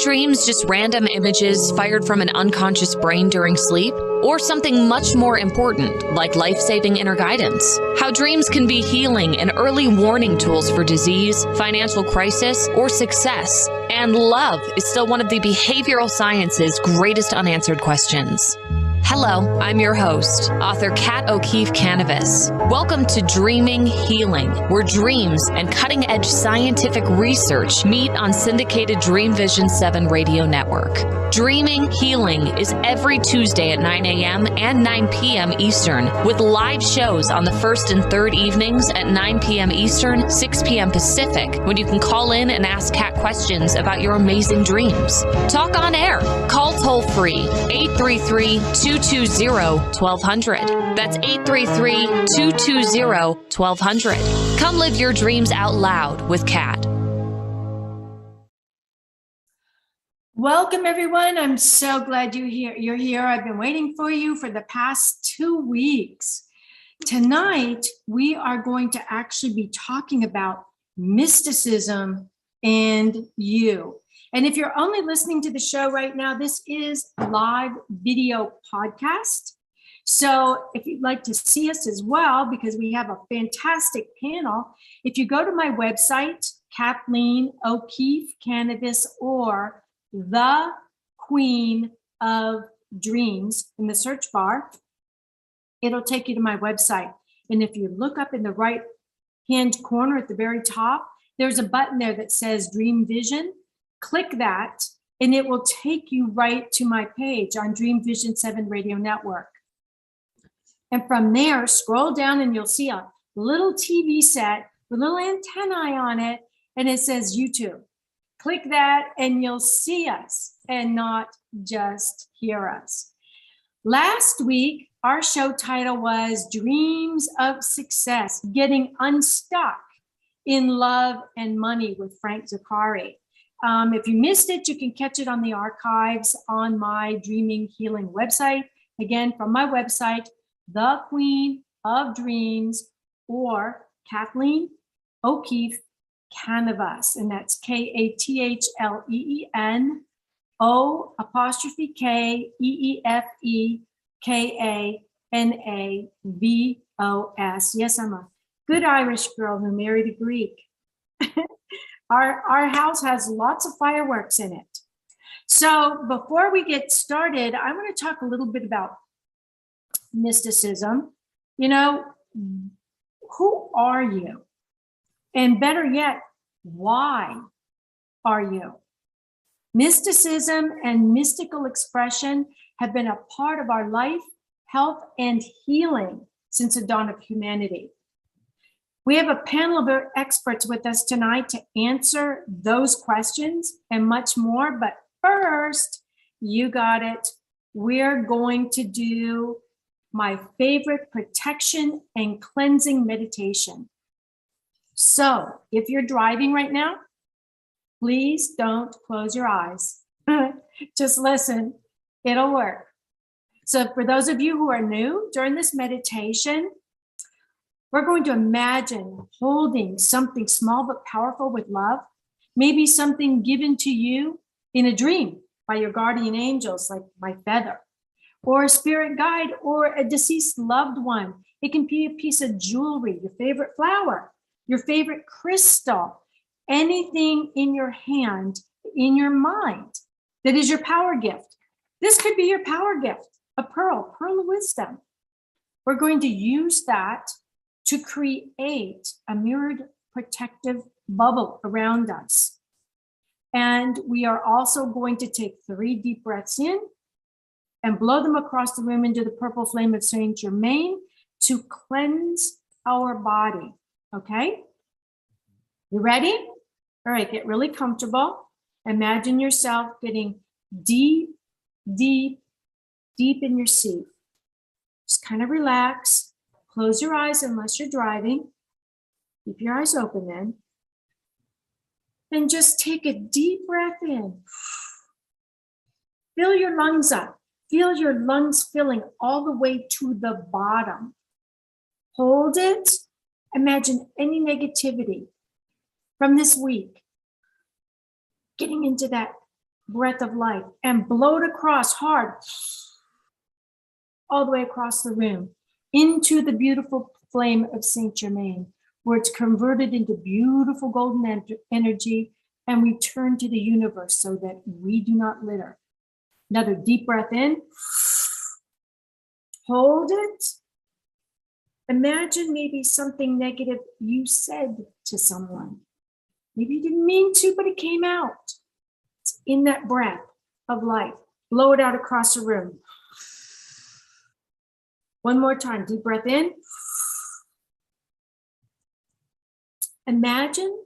dreams just random images fired from an unconscious brain during sleep? Or something much more important, like life-saving inner guidance? How dreams can be healing and early warning tools for disease, financial crisis, or success. And love is still one of the behavioral science's greatest unanswered questions. Hello, I'm your host, author Kat O'Keefe Kanavos. Welcome to Dreaming Healing, where dreams and cutting-edge scientific research meet on syndicated Dream Vision 7 radio network. Dreaming Healing is every Tuesday at 9 a.m. and 9 p.m. Eastern, with live shows on the first and third evenings at 9 p.m. Eastern, 6 p.m. Pacific, when you can call in and ask Kat questions about your amazing dreams. Talk on air. Call toll-free, 833-220-1200. That's 833-220-1200. Come live your dreams out loud with Kat. Welcome, everyone. I'm so glad you're here. I've been waiting for you for the past 2 weeks. Tonight, we are going to actually be talking about mysticism and you. And if you're only listening to the show right now, this is a live video podcast. So if you'd like to see us as well, because we have a fantastic panel, if you go to my website, Kathleen O'Keefe Kanavos, or The Queen of Dreams in the search bar, it'll take you to my website. And if you look up in the right hand corner at the very top, there's a button there that says Dream Vision. Click that and it will take you right to my page on Dream Vision 7 radio network. And from there, scroll down and you'll see a little TV set with little antennae on it, and it says YouTube. Click that and you'll see us and not just hear us. Last week, our show title was Dreams of Success, Getting Unstuck in Love and Money with Frank Zakari. If you missed it, you can catch it on the archives on my Dreaming Healing website. Again, from my website, The Queen of Dreams, or Kathleen O'Keefe Kanavos, and that's Kathleen OKeefeKanavos. Yes, I'm a good Irish girl who married a Greek. Our house has lots of fireworks in it. So before we get started, I want to talk a little bit about mysticism. You know, who are you? And better yet, why are you? Mysticism and mystical expression have been a part of our life, health, and healing since the dawn of humanity. We have a panel of experts with us tonight to answer those questions and much more. But first, you got it. We're going to do my favorite protection and cleansing meditation. So if you're driving right now, please don't close your eyes. Just listen, it'll work. So for those of you who are new during this meditation, we're going to imagine holding something small but powerful with love, maybe something given to you in a dream by your guardian angels, like my feather, or a spirit guide, or a deceased loved one. It can be a piece of jewelry, your favorite flower, your favorite crystal, anything in your hand, in your mind, that is your power gift. This could be your power gift, a pearl of wisdom. We're going to use that to create a mirrored protective bubble around us. And we are also going to take 3 deep breaths in and blow them across the room into the purple flame of Saint Germain to cleanse our body. Okay? You ready? All right, get really comfortable. Imagine yourself getting deep, deep, deep in your seat. Just kind of relax. Close your eyes unless you're driving. Keep your eyes open then. And just take a deep breath in. Fill your lungs up. Feel your lungs filling all the way to the bottom. Hold it. Imagine any negativity from this week getting into that breath of life and blow it across hard, all the way across the room into the beautiful flame of Saint Germain, where it's converted into beautiful golden energy and return to the universe so that we do not litter. Another deep breath in. Hold it. Imagine maybe something negative you said to someone. Maybe you didn't mean to, but it came out. It's in that breath of life. Blow it out across the room. One more time, deep breath in. Imagine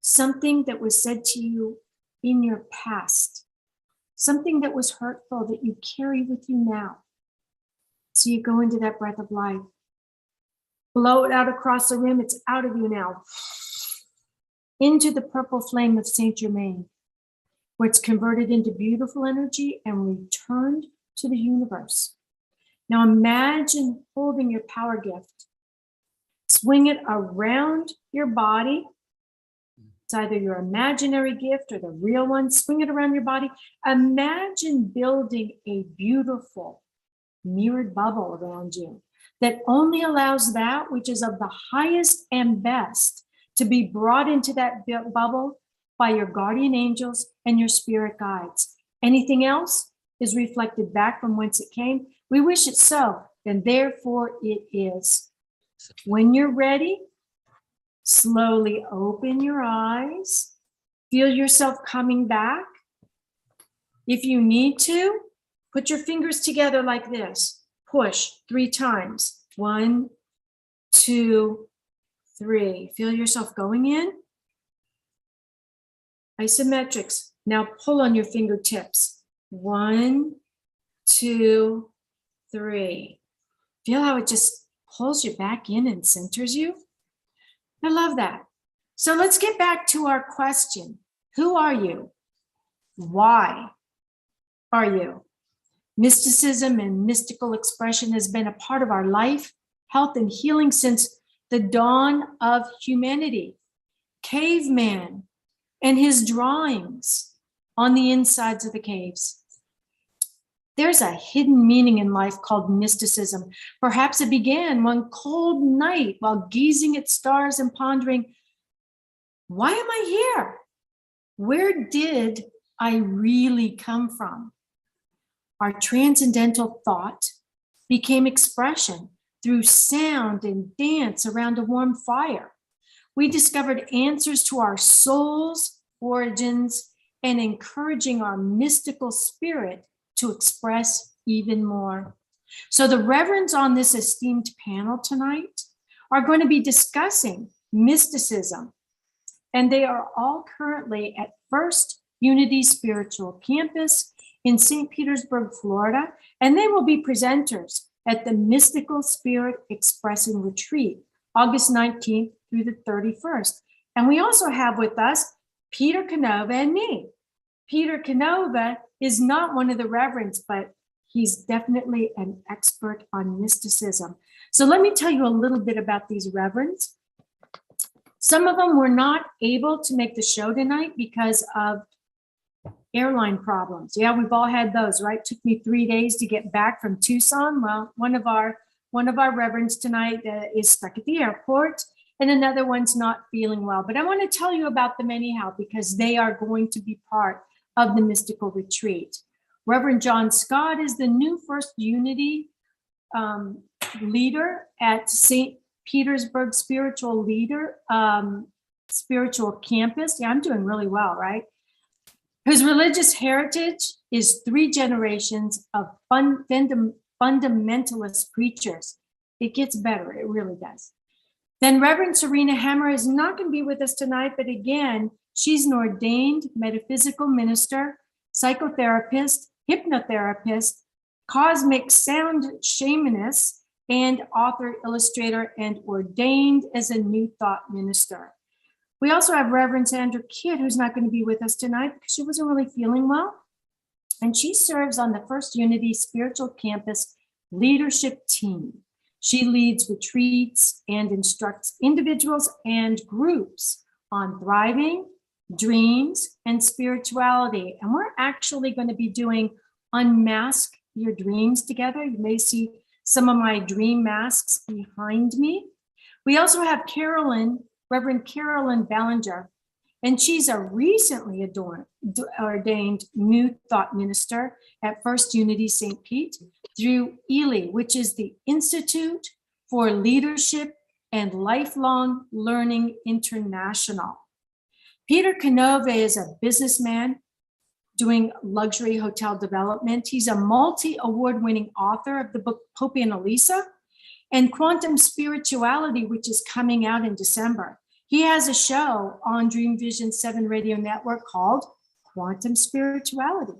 something that was said to you in your past, something that was hurtful that you carry with you now. So you go into that breath of life. Blow it out across the room. It's out of you now. Into the purple flame of Saint Germain, where it's converted into beautiful energy and returned to the universe. Now imagine holding your power gift. Swing it around your body. It's either your imaginary gift or the real one. Swing it around your body. Imagine building a beautiful mirrored bubble around you that only allows that which is of the highest and best to be brought into that bubble by your guardian angels and your spirit guides. Anything else is reflected back from whence it came. We wish it so, and therefore it is. When you're ready, slowly open your eyes. Feel yourself coming back. If you need to, put your fingers together like this. Push 3 times. 1, 2, 3. Feel yourself going in. Isometrics. Now pull on your fingertips. 1, 2, 3. Feel how it just pulls you back in and centers you. I love that. So let's get back to our question. Who are you? Why are you? Mysticism and mystical expression has been a part of our life, health, and healing since the dawn of humanity. Caveman and his drawings on the insides of the caves. There's a hidden meaning in life called mysticism. Perhaps it began one cold night while gazing at stars and pondering, why am I here? Where did I really come from? Our transcendental thought became expression through sound and dance around a warm fire. We discovered answers to our soul's origins and encouraging our mystical spirit to express even more. So the reverends on this esteemed panel tonight are going to be discussing mysticism, and they are all currently at First Unity Spiritual Campus in St. Petersburg, Florida, and they will be presenters at the Mystical Spirit Expressing Retreat, August 19th through the 31st. And we also have with us Peter Canova and me. Peter Canova is not one of the reverends, but he's definitely an expert on mysticism. So let me tell you a little bit about these reverends. Some of them were not able to make the show tonight because of airline problems. Yeah, we've all had those, right? It took me 3 days to get back from Tucson. Well, one of our reverends tonight is stuck at the airport, and another one's not feeling well. But I want to tell you about them anyhow, because they are going to be part of the mystical retreat. Reverend Jon Scott is the new First Unity leader at St. Petersburg Spiritual Campus. Yeah, I'm doing really well, right? Whose religious heritage is 3 generations of fundamentalist preachers. It gets better, it really does. Then Reverend Serena Hemmer is not going to be with us tonight, but again, she's an ordained metaphysical minister, psychotherapist, hypnotherapist, cosmic sound shamanist, and author, illustrator, and ordained as a New Thought minister. We also have Reverend Sandra Kitt, who's not going to be with us tonight because she wasn't really feeling well. And she serves on the First Unity Spiritual Campus leadership team. She leads retreats and instructs individuals and groups on thriving, dreams, and spirituality. And we're actually going to be doing Unmask Your Dreams together. You may see some of my dream masks behind me. We also have Reverend Carolyn Ballenger, and she's a recently ordained New Thought Minister at First Unity St. Pete through ELI, which is the Institute for Leadership and Lifelong Learning International. Peter Canova is a businessman doing luxury hotel development. He's a multi-award-winning author of the book Pope Annalisa and Quantum Spirituality, which is coming out in December. He has a show on Dream Vision 7 Radio Network called Quantum Spirituality.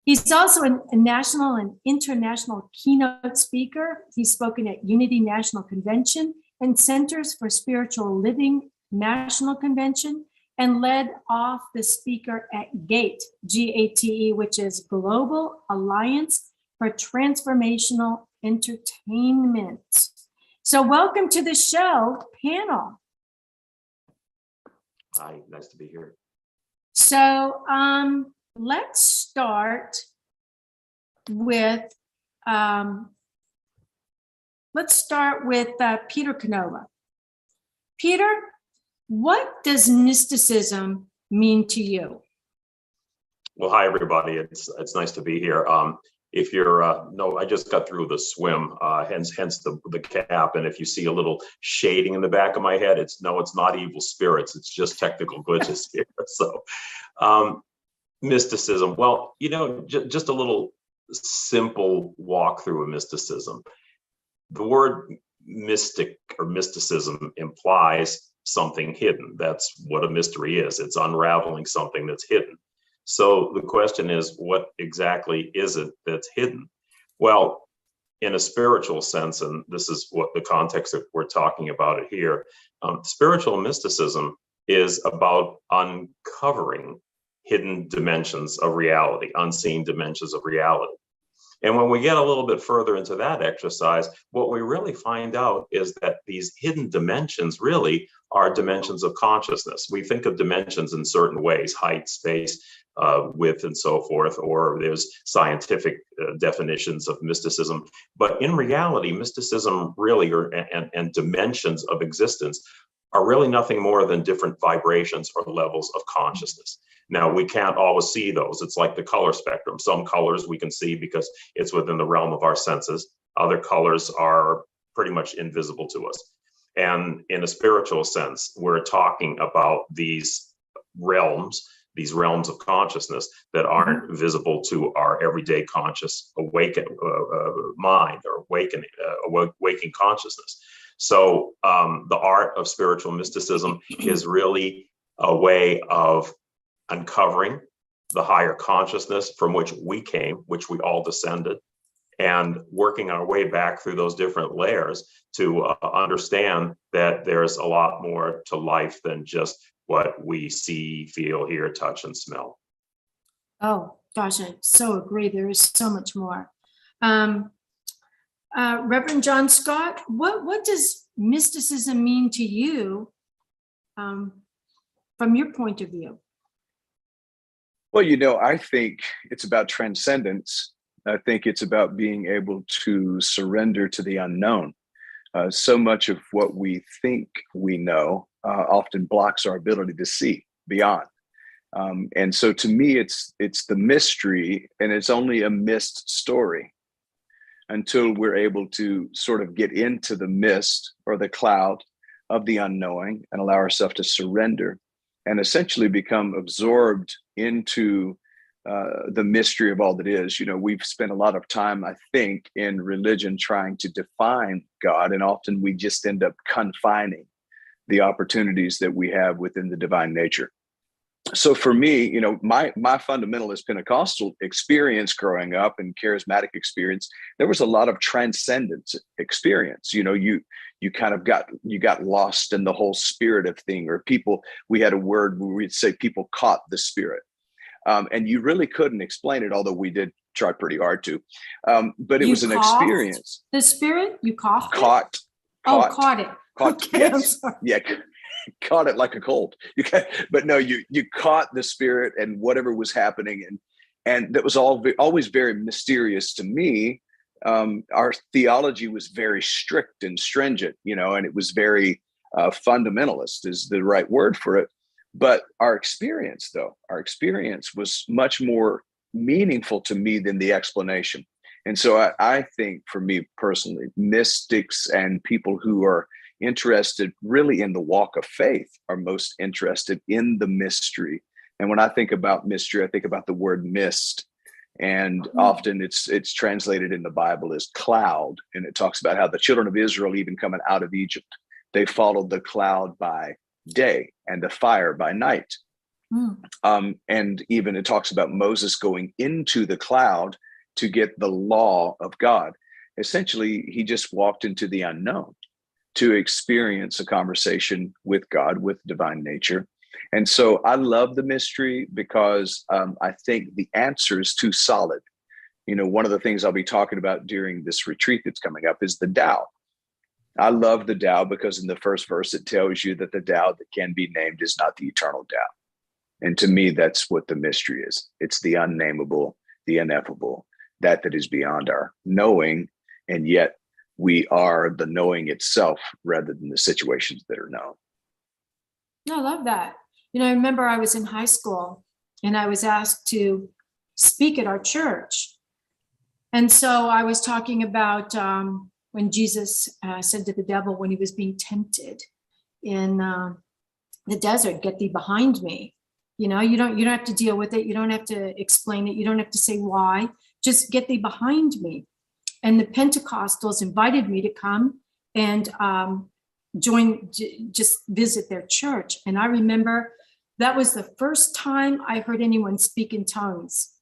He's also a national and international keynote speaker. He's spoken at Unity National Convention and Centers for Spiritual Living National Convention, and led off the speaker at GATE, G-A-T-E, which is Global Alliance for Transformational Entertainment. So welcome to the show, panel. Hi, nice to be here. So let's start with Peter Canova. Peter, what does mysticism mean to you? Well, hi everybody. It's nice to be here. If you're no, I just got through the swim, hence the cap. And if you see a little shading in the back of my head, it's not evil spirits. It's just technical glitches here. So, mysticism. Well, just a little simple walkthrough of mysticism. The word mystic or mysticism implies something hidden. That's what a mystery is. It's unraveling something that's hidden. So the question is, what exactly is it that's hidden? Well, in a spiritual sense, and this is what the context that we're talking about it here, spiritual mysticism is about uncovering hidden dimensions of reality, unseen dimensions of reality. And when we get a little bit further into that exercise, what we really find out is that these hidden dimensions really are dimensions of consciousness. We think of dimensions in certain ways, height, space, width, and so forth, or there's scientific definitions of mysticism. But in reality, mysticism really, and dimensions of existence are really nothing more than different vibrations or levels of consciousness. Now, we can't always see those. It's like the color spectrum. Some colors we can see because it's within the realm of our senses. Other colors are pretty much invisible to us. And in a spiritual sense, we're talking about these realms of consciousness that aren't visible to our everyday conscious awakened mind or waking consciousness. So the art of spiritual mysticism is really a way of uncovering the higher consciousness from which we came, which we all descended, and working our way back through those different layers to understand that there's a lot more to life than just what we see, feel, hear, touch, and smell. Oh, gosh, I so agree. There is so much more. Reverend Jon Scott, what does mysticism mean to you from your point of view? Well, I think it's about transcendence. I think it's about being able to surrender to the unknown. So much of what we think we know often blocks our ability to see beyond. And so to me, it's the mystery, and it's only a mist story until we're able to sort of get into the mist or the cloud of the unknowing and allow ourselves to surrender and essentially become absorbed into the mystery of all that is. We've spent a lot of time, I think, in religion trying to define God, and often we just end up confining the opportunities that we have within the divine nature. So for me, my fundamentalist Pentecostal experience growing up and charismatic experience, there was a lot of transcendence experience. You kind of got lost in the whole spirit of thing, or we had a word where we'd say people caught the spirit. And you really couldn't explain it, although we did try pretty hard to. But it was an experience. The spirit, you coughed? Caught Caught it. Caught, okay, yes. I'm sorry. Yeah. caught it like a cold. But no, you caught the spirit and whatever was happening, and that was always very mysterious to me. Our theology was very strict and stringent, and it was very fundamentalist is the right word for it. But our experience was much more meaningful to me than the explanation. And so I think, for me personally, mystics and people who are interested really in the walk of faith are most interested in the mystery. And when I think about mystery, I think about the word mist. And often it's translated in the Bible as cloud. And it talks about how the children of Israel, even coming out of Egypt, they followed the cloud by day and the fire by night. And even it talks about Moses going into the cloud to get the law of God. Essentially, he just walked into the unknown to experience a conversation with God, with divine nature. And so I love the mystery because I think the answer is too solid. One of the things I'll be talking about during this retreat that's coming up is the Tao. I love the Tao because in the first verse, it tells you that the Tao that can be named is not the eternal Tao. And to me, that's what the mystery is. It's the unnameable, the ineffable, that is beyond our knowing. And yet we are the knowing itself rather than the situations that are known. I love that. I remember I was in high school and I was asked to speak at our church. And so I was talking about when Jesus said to the devil when he was being tempted in the desert, "Get thee behind me." You don't have to deal with it. You don't have to explain it. You don't have to say why. Just get thee behind me. And the Pentecostals invited me to come and just visit their church. And I remember that was the first time I heard anyone speak in tongues.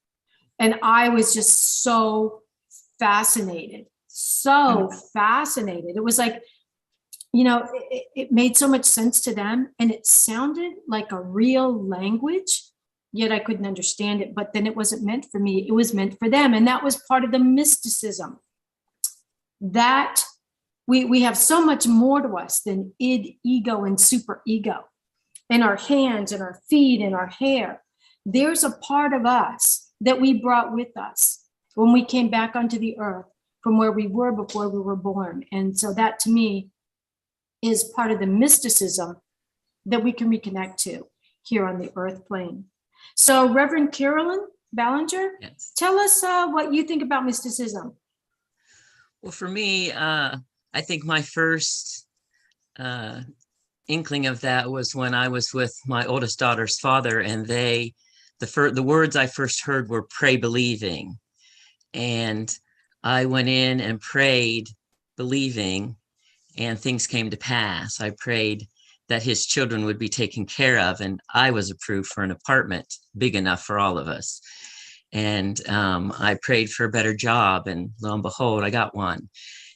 And I was just so fascinated. It was like, it made so much sense to them. And it sounded like a real language, yet I couldn't understand it. But then it wasn't meant for me. It was meant for them. And that was part of the mysticism. That we have so much more to us than id, ego, and super ego. In our hands and our feet and our hair, there's a part of us that we brought with us when we came back onto the earth from where we were before we were born. And so that to me is part of the mysticism that we can reconnect to here on the earth plane. So Reverend Carolyn Ballenger, Yes. Tell us what you think about mysticism. Well, for me, I think my first inkling of that was when I was with my oldest daughter's father, and the words I first heard were "pray believing," and I went in and prayed believing, and things came to pass. I prayed that his children would be taken care of, and I was approved for an apartment big enough for all of us. And I prayed for a better job, and lo and behold, I got one.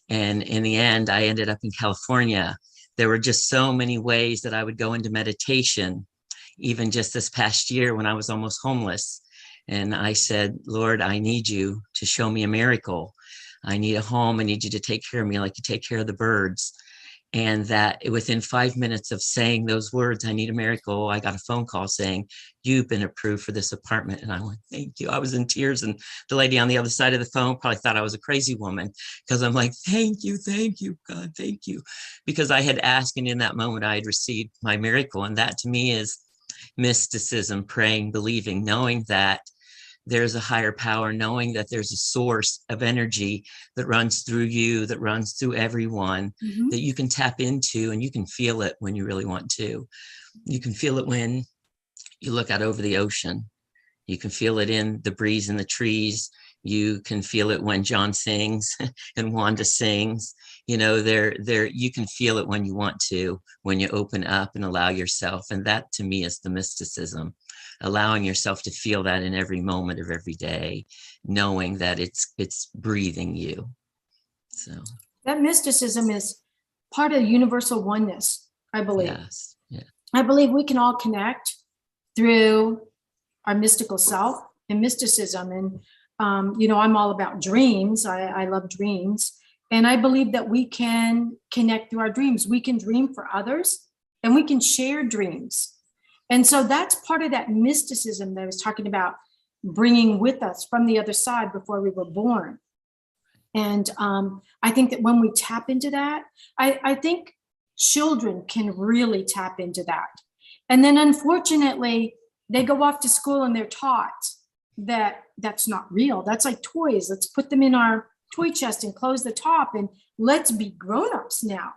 And in the end, I ended up in California. There were just so many ways that I would go into meditation, even just this past year when I was almost homeless. And I said, "Lord, I need you to show me a miracle. I need a home. I need you to take care of me like you take care of the birds." And that within 5 minutes of saying those words, "I need a miracle," I got a phone call saying, "You've been approved for this apartment." And I went, "Thank you." I was in tears, and the lady on the other side of the phone probably thought I was a crazy woman, because I'm like, thank you, God, thank you. Because I had asked, and in that moment I had received my miracle. And that to me is mysticism, praying, believing, knowing that there's a higher power, knowing that there's a source of energy that runs through you, that runs through everyone, that you can tap into, and you can feel it when you really want to. You can feel it when you look out over the ocean. You can feel it in the breeze in the trees. You can feel it when John sings and Wanda sings. You can feel it when you want to, when you open up and allow yourself. And that to me is the mysticism. Allowing yourself to feel that in every moment of every day, knowing that it's breathing you. So That mysticism is part of universal oneness, I believe. Yes. Yeah. I believe we can all connect through our mystical self and mysticism. And, I'm all about dreams. I love dreams. And I believe that we can connect through our dreams. We can dream for others, and we can share dreams. And so that's part of that mysticism that I was talking about, bringing with us from the other side before we were born. And I think that when we tap into that, I think children can really tap into that. And then unfortunately, they go off to school and they're taught that that's not real. That's like toys. Let's put them in our toy chest and close the top and let's be grown-ups now.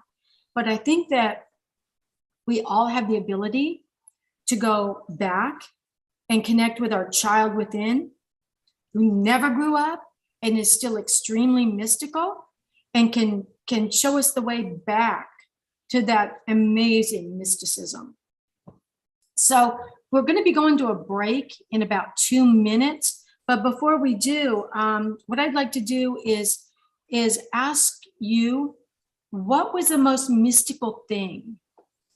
But I think that we all have the ability to go back and connect with our child within, who never grew up and is still extremely mystical, and can show us the way back to that amazing mysticism. So we're going to be going to a break in about 2 minutes. But before we do, what I'd like to do is ask you, what was the most mystical thing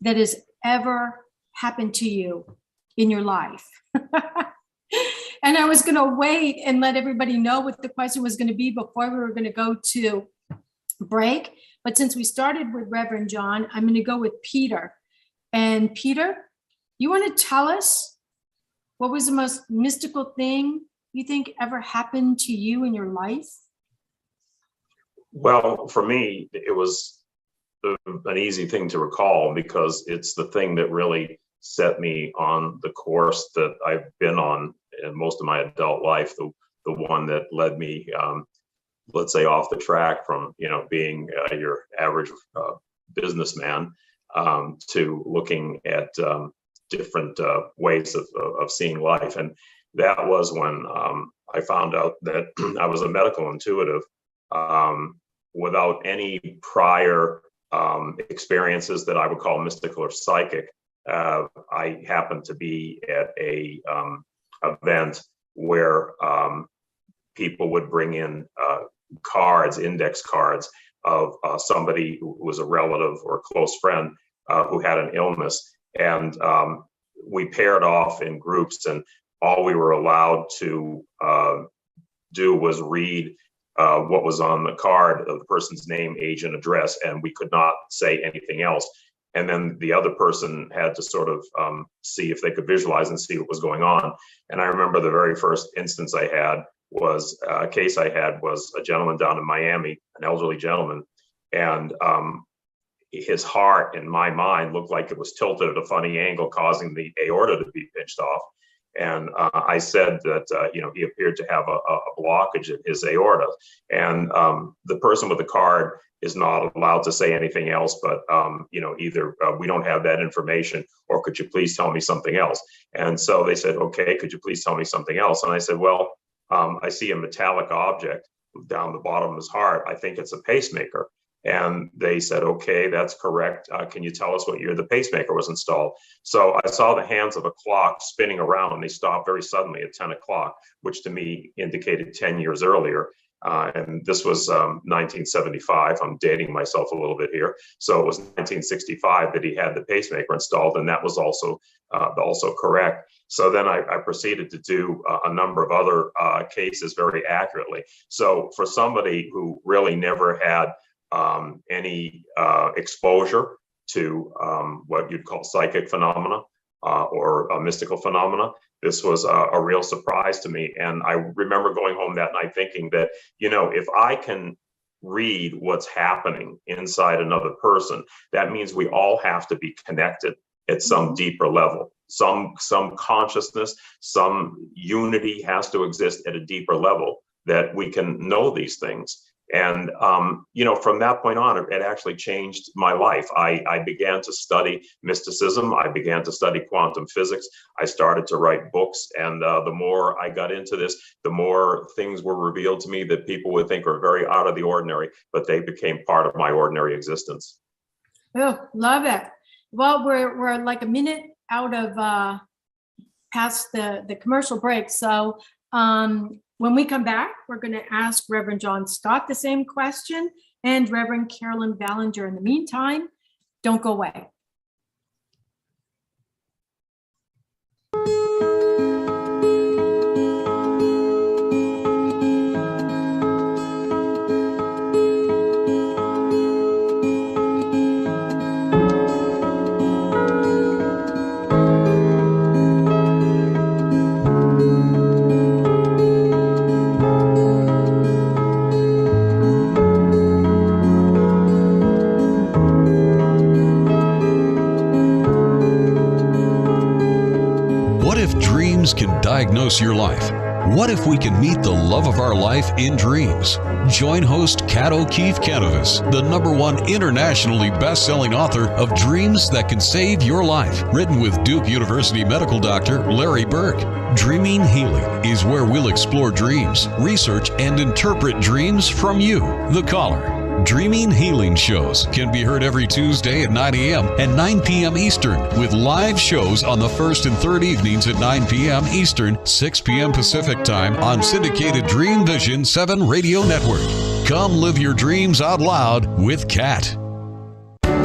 that has ever happened to you in your life? And I was going to wait and let everybody know what the question was going to be before we were going to go to break. But since we started with Reverend Jon, I'm going to go with Peter. And Peter, you want to tell us what was the most mystical thing you think ever happened to you in your life? Well, for me, it was an easy thing to recall because it's the thing that really set me on the course that I've been on in most of my adult life, the one that led me, let's say, off the track from, being your average businessman to looking at different ways of seeing life. And that was when I found out that I was a medical intuitive without any prior experiences that I would call mystical or psychic. I happened to be at a event where people would bring in cards, index cards of somebody who was a relative or a close friend who had an illness. And we paired off in groups, and all we were allowed to do was read what was on the card of the person's name, age, and address, and we could not say anything else. And then the other person had to sort of see if they could visualize and see what was going on. And I remember the very first instance I had was a case I had was a gentleman down in Miami, an elderly gentleman, and his heart, in my mind, looked like it was tilted at a funny angle, causing the aorta to be pinched off. And I said that, he appeared to have a blockage in his aorta. And the person with the card is not allowed to say anything else, but, either we don't have that information, or could you please tell me something else? And so they said, okay, could you please tell me something else? And I said, well, I see a metallic object down the bottom of his heart. I think it's a pacemaker. And they said, okay, that's correct. Can you tell us what year the pacemaker was installed? So I saw the hands of a clock spinning around. They stopped very suddenly at 10 o'clock, which to me indicated 10 years earlier. And this was 1975. I'm dating myself a little bit here. So it was 1965 that he had the pacemaker installed, and that was also correct. So then I proceeded to do a number of other cases very accurately. So for somebody who really never had any exposure to what you'd call psychic phenomena or mystical phenomena, this was a real surprise to me. And I remember going home that night thinking that, if I can read what's happening inside another person, that means we all have to be connected at some deeper level. Some consciousness, some unity has to exist at a deeper level that we can know these things. And, from that point on, it actually changed my life. I began to study mysticism. I began to study quantum physics. I started to write books. And the more I got into this, the more things were revealed to me that people would think are very out of the ordinary, but they became part of my ordinary existence. Oh, love it. Well, we're like a minute out of past the commercial break. So when we come back, we're going to ask Reverend Jon Scott the same question, and Reverend Carolyn Ballenger. In the meantime, don't go away. dreams can diagnose your life. What if we can meet the love of our life in dreams? Join host Kat O'Keefe Kanavos, the #1 internationally best-selling author of Dreams That Can Save Your Life, written with Duke University medical doctor Larry Burke. Dreaming Healing is where we'll explore dreams, research, and interpret dreams from you, the caller. Dreaming Healing shows can be heard every Tuesday at 9 a.m. and 9 p.m. Eastern, with live shows on the first and third evenings at 9 p.m. Eastern, 6 p.m. Pacific Time on syndicated Dream Vision 7 radio network. Come live your dreams out loud with Kat.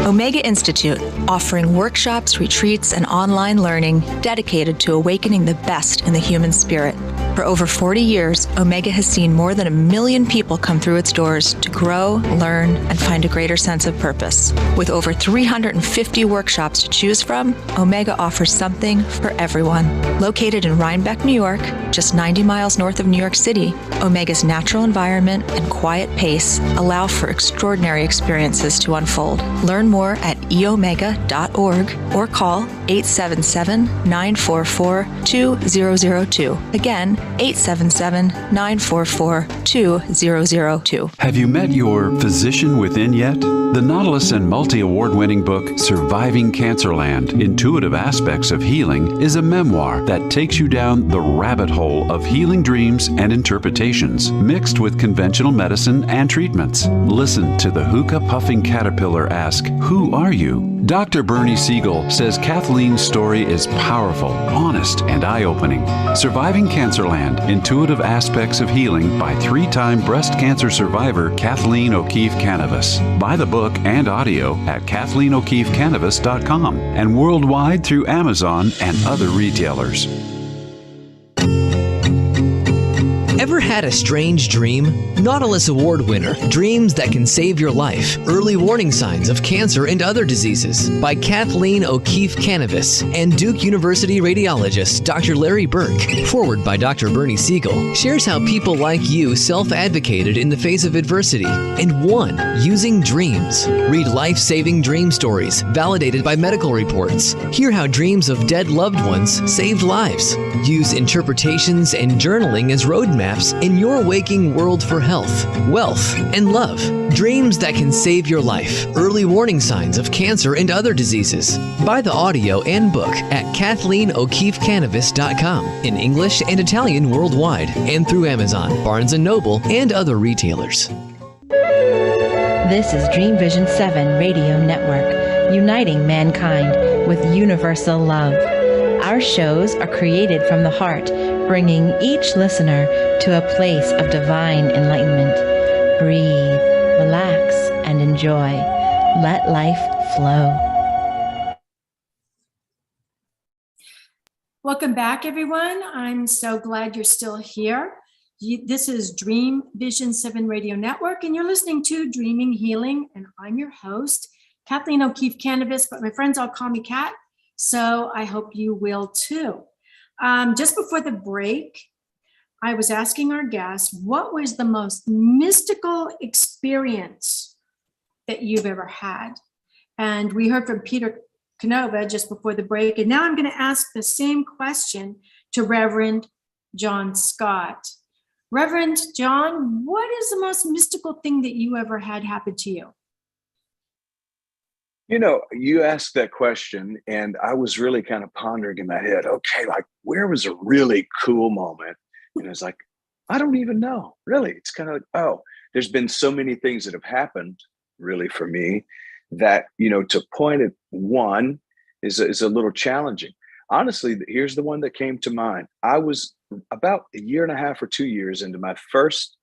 Omega Institute, offering workshops, retreats, and online learning dedicated to awakening the best in the human spirit. For over 40 years, Omega has seen more than 1 million people come through its doors to grow, learn, and find a greater sense of purpose. With over 350 workshops to choose from, Omega offers something for everyone. Located in Rhinebeck, New York, just 90 miles north of New York City, Omega's natural environment and quiet pace allow for extraordinary experiences to unfold. Learn more at eomega.org or call 877-944-2002. Again, 877-944-2002. Have you met your physician within yet? The Nautilus and multi-award-winning book, Surviving Cancerland: Intuitive Aspects of Healing, is a memoir that takes you down the rabbit hole of healing dreams and interpretations, mixed with conventional medicine and treatments. Listen to the hookah-puffing caterpillar ask, "Who are you?" Dr. Bernie Siegel says Kathleen's story is powerful, honest, and eye-opening. Surviving Cancerland: Intuitive Aspects of Healing by 3-time breast cancer survivor Kathleen O'Keefe Kanavos. Buy the book and audio at KathleenO'KeefeKanavos.com and worldwide through Amazon and other retailers. Ever had a strange dream? Nautilus Award winner, Dreams That Can Save Your Life, Early Warning Signs of Cancer and Other Diseases by Kathleen O'Keefe Kanavos and Duke University radiologist Dr. Larry Burke, forward by Dr. Bernie Siegel, shares how people like you self-advocated in the face of adversity and won using dreams. Read life-saving dream stories validated by medical reports. Hear how dreams of dead loved ones saved lives. Use interpretations and journaling as roadmaps in your waking world for health, wealth, and love. Dreams That Can Save Your Life, Early Warning Signs of Cancer and Other Diseases. Buy the audio and book at KathleenO'KeefeKanavos.com in English and Italian worldwide and through Amazon, Barnes & Noble, and other retailers. This is Dream Vision 7 Radio Network, uniting mankind with universal love. Our shows are created from the heart, bringing each listener to a place of divine enlightenment. Breathe, relax, and enjoy. Let life flow. Welcome back, everyone. I'm so glad you're still here. This is Dream Vision 7 Radio Network, and you're listening to Dreaming Healing, and I'm your host, Kathleen O'Keefe Kanavos, but my friends all call me Kat, so I hope you will too. Just before the break, I was asking our guests, what was the most mystical experience that you've ever had? And we heard from Peter Canova just before the break. And now I'm going to ask the same question to Reverend Jon Scott. Reverend Jon, what is the most mystical thing that you ever had happen to you? You know, you asked that question and I was really kind of pondering in my head, okay, like where was a really cool moment? And it's like, I don't even know, really. It's kind of like, oh, there's been so many things that have happened really for me that, you know, to point at one is a little challenging. Honestly, here's the one that came to mind. I was about 1.5 years or 2 years into my first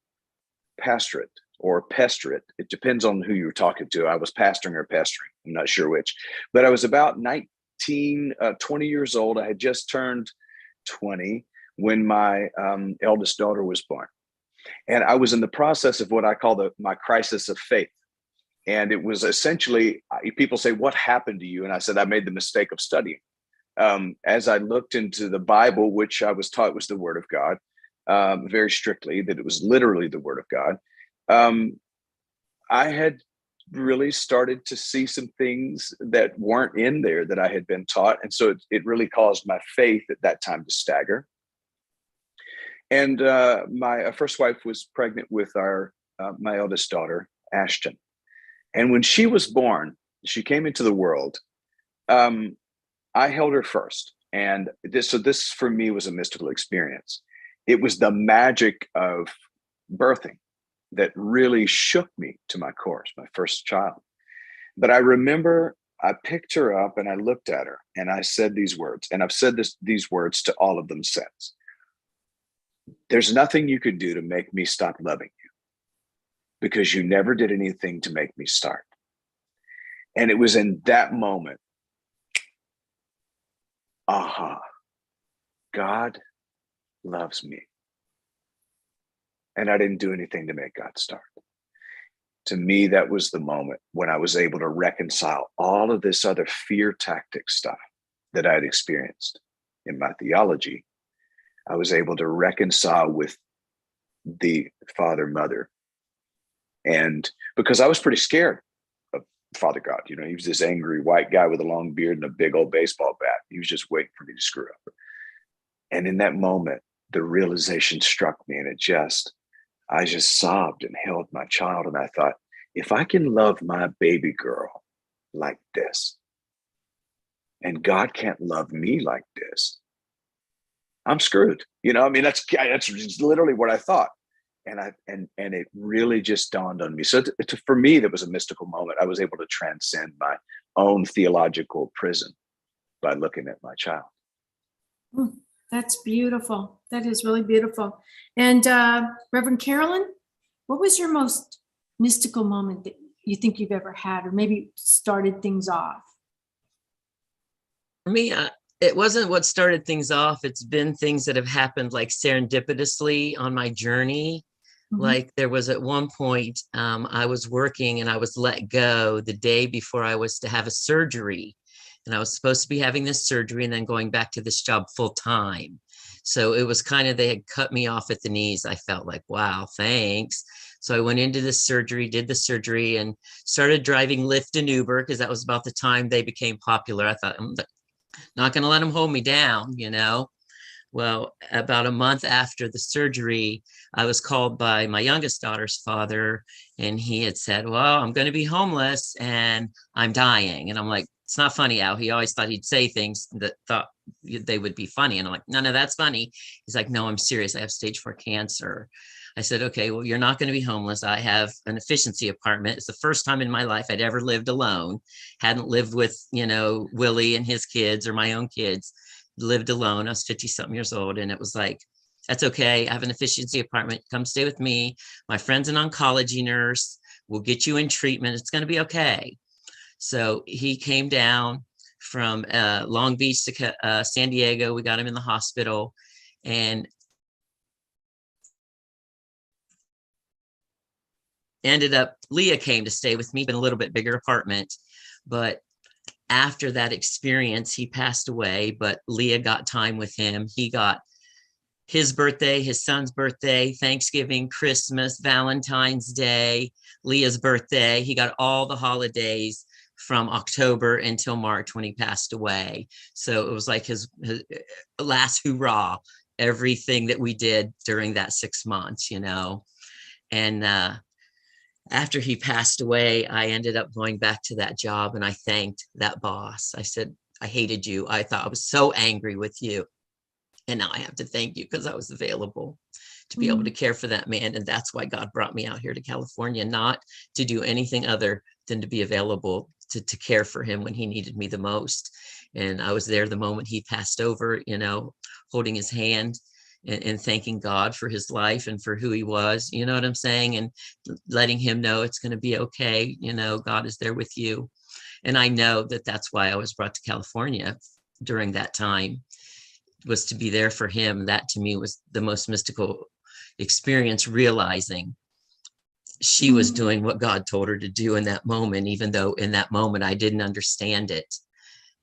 pastorate or pastorate. It depends on who you were talking to. I was pastoring or pastoring. I'm not sure which, but I was about 20 years old. I had just turned 20 when my eldest daughter was born. And I was in the process of what I call my crisis of faith. And it was essentially, people say, what happened to you? And I said, I made the mistake of studying. As I looked into the Bible, which I was taught was the Word of God, very strictly, that it was literally the Word of God. I had really started to see some things that weren't in there that I had been taught. And so it really caused my faith at that time to stagger. And my first wife was pregnant with my eldest daughter, Ashton. And when she was born, she came into the world. I held her first. And this for me was a mystical experience. It was the magic of birthing that really shook me to my core, my first child. But I remember I picked her up and I looked at her and I said these words, and I've said these words to all of them since. There's nothing you could do to make me stop loving you, because you never did anything to make me start. And it was in that moment, God loves me. And I didn't do anything to make God start. To me, that was the moment when I was able to reconcile all of this other fear tactic stuff that I'd experienced in my theology. I was able to reconcile with the Father, Mother. And because I was pretty scared of Father God, he was this angry white guy with a long beard and a big old baseball bat. He was just waiting for me to screw up. And in that moment, the realization struck me, and I just sobbed and held my child. And I thought, if I can love my baby girl like this, and God can't love me like this, I'm screwed. That's just literally what I thought. And it really just dawned on me. So for me, that was a mystical moment. I was able to transcend my own theological prison by looking at my child. That's beautiful. That is really beautiful. And Reverend Carolyn, what was your most mystical moment that you think you've ever had, or maybe started things off? For me, it wasn't what started things off. It's been things that have happened like serendipitously on my journey. Mm-hmm. Like there was at one point, I was working and I was let go the day before I was to have a surgery. And I was supposed to be having this surgery and then going back to this job full time. So it was they had cut me off at the knees. I felt like, wow, thanks. So I went into this surgery, did the surgery, and started driving Lyft and Uber, because that was about the time they became popular. I thought, I'm not going to let them hold me down, Well, about a month after the surgery, I was called by my youngest daughter's father, and he had said, well, I'm going to be homeless and I'm dying. And I'm like, it's not funny, Al. He always thought he'd say things that thought they would be funny. And I'm like, no, that's funny. He's like, no, I'm serious. I have stage 4 cancer. I said, okay, well, you're not going to be homeless. I have an efficiency apartment. It's the first time in my life I'd ever lived alone. Hadn't lived with, Willie and his kids or my own kids. Lived alone. I was 50-something years old. And it was like, that's okay. I have an efficiency apartment. Come stay with me. My friend's an oncology nurse. We'll get you in treatment. It's going to be okay. So he came down from Long Beach to San Diego. We got him in the hospital, and ended up, Leah came to stay with me in a little bit bigger apartment. But after that experience, he passed away, but Leah got time with him. He got his birthday, his son's birthday, Thanksgiving, Christmas, Valentine's Day, Leah's birthday. He got all the holidays from October until March when he passed away. So it was like his last hurrah, everything that we did during that 6 months, And after he passed away, I ended up going back to that job, and I thanked that boss. I said, I hated you. I thought I was so angry with you. And now I have to thank you because I was available to be able to care for that man. And that's why God brought me out here to California, not to do anything other than to be available to care for him when he needed me the most. And I was there the moment he passed over, holding his hand and thanking God for his life and for who he was, you know what I'm saying? And letting him know it's going to be okay. God is there with you. And I know that that's why I was brought to California during that time, was to be there for him. That to me was the most mystical experience, realizing she was doing what God told her to do in that moment, even though in that moment I didn't understand it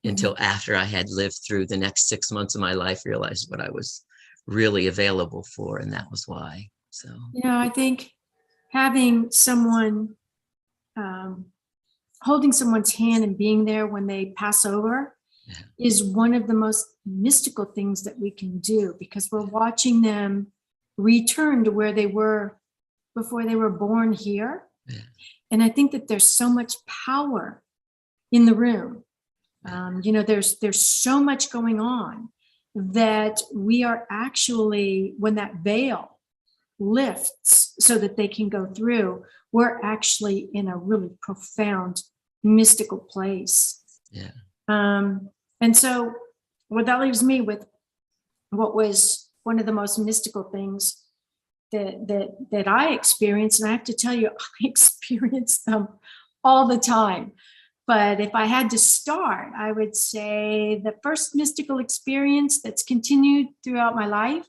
until after I had lived through the next 6 months of my life, realized what I was really available for. And that was why. So, I think having someone holding someone's hand and being there when they pass over is one of the most mystical things that we can do, because we're watching them return to where they were before they were born here. And I think that there's so much power in the room. There's so much going on that we are actually, when that veil lifts so that they can go through, we're actually in a really profound mystical place. And so what that leaves me with, what was one of the most mystical things that I experienced, and I have to tell you, I experience them all the time. But if I had to start, I would say the first mystical experience that's continued throughout my life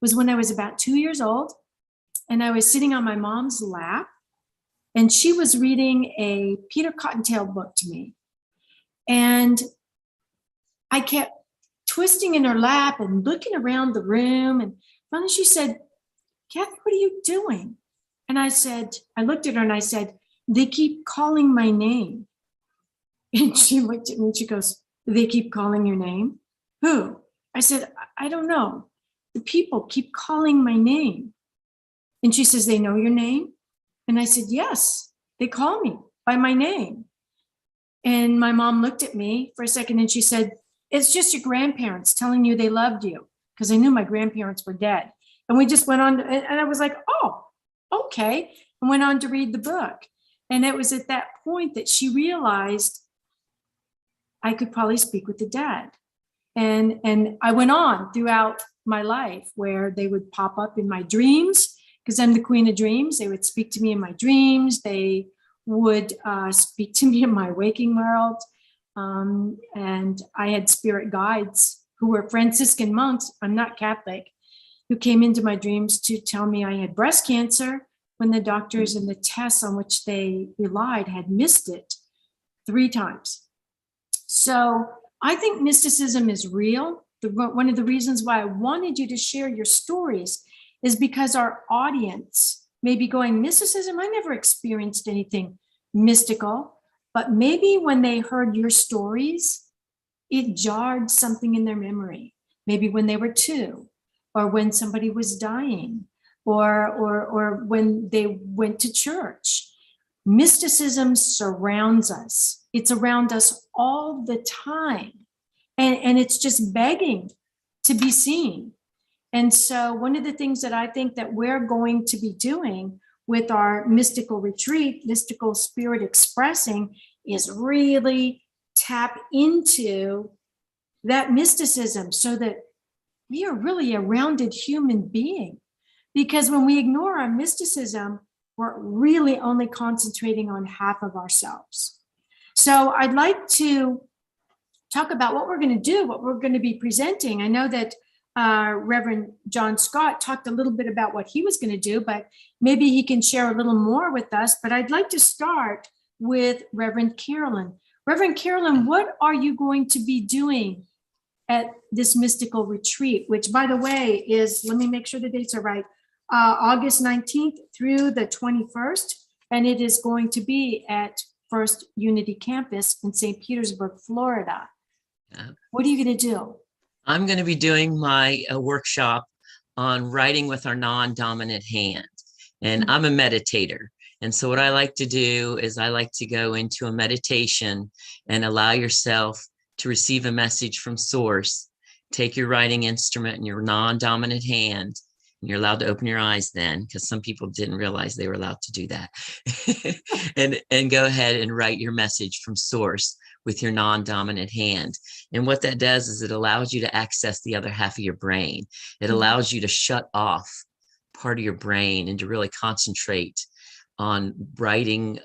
was when I was about 2 years old, and I was sitting on my mom's lap, and she was reading a Peter Cottontail book to me. And I kept twisting in her lap and looking around the room, and finally she said, "Kathy, what are you doing?" And I looked at her and I said, "They keep calling my name." And she looked at me and she goes, "They keep calling your name? Who?" I said, "I don't know. The people keep calling my name." And she says, "They know your name?" And I said, "Yes, they call me by my name." And my mom looked at me for a second and she said, "It's just your grandparents telling you they loved you," because I knew my grandparents were dead. And we just went on, and I was like, "Oh, okay," and went on to read the book. And it was at that point that she realized I could probably speak with the dead. And I went on throughout my life where they would pop up in my dreams, because I'm the queen of dreams. They would speak to me in my dreams. They would speak to me in my waking world. And I had spirit guides who were Franciscan monks, I'm not Catholic, who came into my dreams to tell me I had breast cancer when the doctors and the tests on which they relied had missed it 3 times. So I think mysticism is real. One of the reasons why I wanted you to share your stories is because our audience may be going, "Mysticism, I never experienced anything mystical." But maybe when they heard your stories, it jarred something in their memory. Maybe when they were 2, or when somebody was dying, or when they went to church. Mysticism surrounds us. It's around us all the time. And it's just begging to be seen. And so one of the things that I think that we're going to be doing with our mystical retreat, mystical spirit expressing, is really tap into that mysticism so that we are really a rounded human being. Because when we ignore our mysticism, we're really only concentrating on half of ourselves. So I'd like to talk about what we're going to do, what we're going to be presenting. I know that Reverend Jon Scott talked a little bit about what he was going to do, but maybe he can share a little more with us. But I'd like to start with Reverend Carolyn. Reverend Carolyn, what are you going to be doing at this mystical retreat, which, by the way, is, let me make sure the dates are right, August 19th through the 21st, and it is going to be at First Unity Campus in St. Petersburg, Florida. What are you going to do? I'm going to be doing my workshop on writing with our non-dominant hand. And I'm a meditator. And so what I like to do is I like to go into a meditation and allow yourself to receive a message from source. Take your writing instrument in your non-dominant hand. And you're allowed to open your eyes then, because some people didn't realize they were allowed to do that. and go ahead and write your message from source with your non-dominant hand. And what that does is it allows you to access the other half of your brain. It allows you to shut off part of your brain and to really concentrate on writing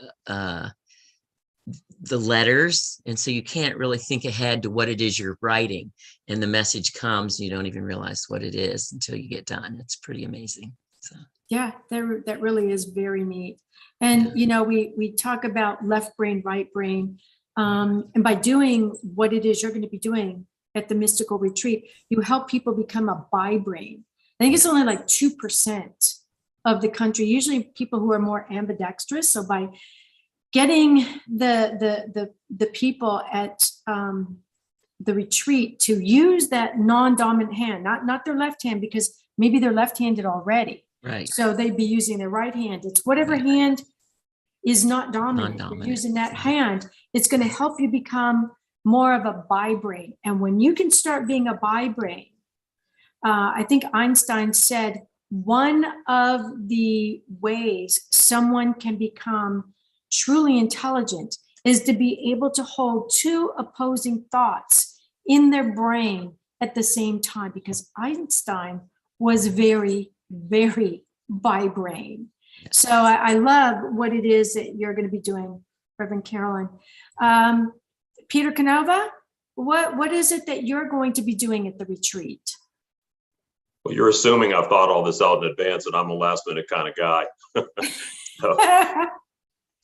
the letters. And so you can't really think ahead to what it is you're writing. And the message comes, and you don't even realize what it is until you get done. It's pretty amazing. So. Yeah, that really is very neat. And, you know, we talk about left brain, right brain. And by doing what it is you're going to be doing at the mystical retreat, you help people become a bi-brain. I think it's only like 2% of the country, usually people who are more ambidextrous. So by getting the people at the retreat to use that non-dominant hand, not their left hand, because maybe they're left-handed already. Right. So they'd be using their right hand. It's whatever hand is not dominant. Non-dominant. You're using that hand. It's going to help you become more of a bi-brain. And when you can start being a bi-brain, I think Einstein said one of the ways someone can become truly intelligent is to be able to hold two opposing thoughts in their brain at the same time, because Einstein was very, very bi-brain. So I love what it is that you're going to be doing, Reverend Carolyn. Peter Canova, what is it that you're going to be doing at the retreat? Well, you're assuming I've thought all this out in advance, and I'm a last minute kind of guy.